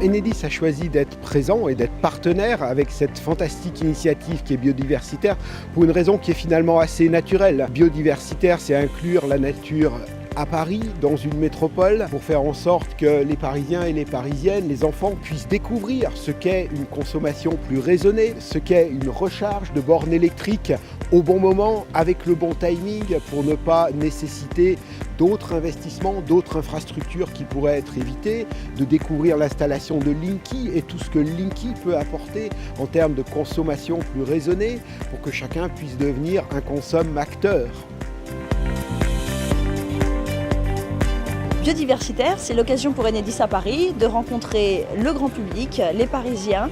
Enedis a choisi d'être présent et d'être partenaire avec cette fantastique initiative qui est biodiversitaire pour une raison qui est finalement assez naturelle. Biodiversitaire, c'est inclure la nature à Paris, dans une métropole, pour faire en sorte que les Parisiens et les Parisiennes, les enfants, puissent découvrir ce qu'est une consommation plus raisonnée, ce qu'est une recharge de bornes électriques au bon moment, avec le bon timing, pour ne pas nécessiter d'autres investissements, d'autres infrastructures qui pourraient être évitées, de découvrir l'installation de Linky et tout ce que Linky peut apporter en termes de consommation plus raisonnée, pour que chacun puisse devenir un consomme-acteur. Biodiversitaire, c'est l'occasion pour Enedis à Paris de rencontrer le grand public, les Parisiens,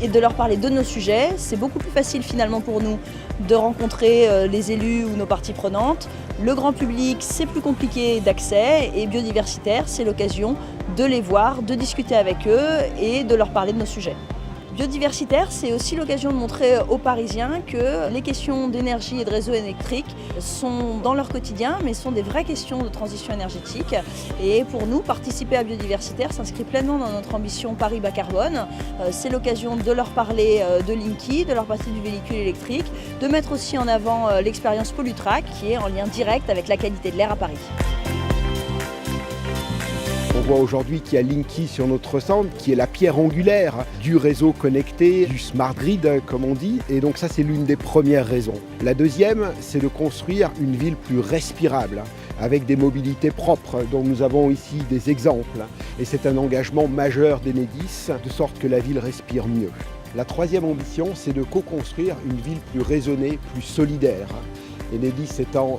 et de leur parler de nos sujets. C'est beaucoup plus facile finalement pour nous de rencontrer les élus ou nos parties prenantes. Le grand public, c'est plus compliqué d'accès, et Biodiversitaire, c'est l'occasion de les voir, de discuter avec eux et de leur parler de nos sujets. Biodiversitaire, c'est aussi l'occasion de montrer aux Parisiens que les questions d'énergie et de réseau électrique sont dans leur quotidien, mais sont des vraies questions de transition énergétique. Et pour nous, participer à Biodiversitaire s'inscrit pleinement dans notre ambition Paris bas carbone. C'est l'occasion de leur parler de Linky, de leur partie du véhicule électrique, de mettre aussi en avant l'expérience Pollutrack, qui est en lien direct avec la qualité de l'air à Paris. On voit aujourd'hui qu'il y a Linky sur notre centre, qui est la pierre angulaire du réseau connecté, du smart grid comme on dit. Et donc ça, c'est l'une des premières raisons. La deuxième, c'est de construire une ville plus respirable, avec des mobilités propres, dont nous avons ici des exemples. Et c'est un engagement majeur d'Enedis, de sorte que la ville respire mieux. La troisième ambition, c'est de co-construire une ville plus raisonnée, plus solidaire. Enedis étant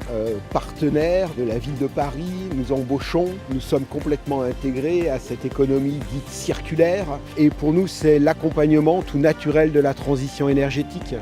partenaire de la ville de Paris, nous embauchons, nous sommes complètement intégrés à cette économie dite circulaire. Et pour nous, c'est l'accompagnement tout naturel de la transition énergétique.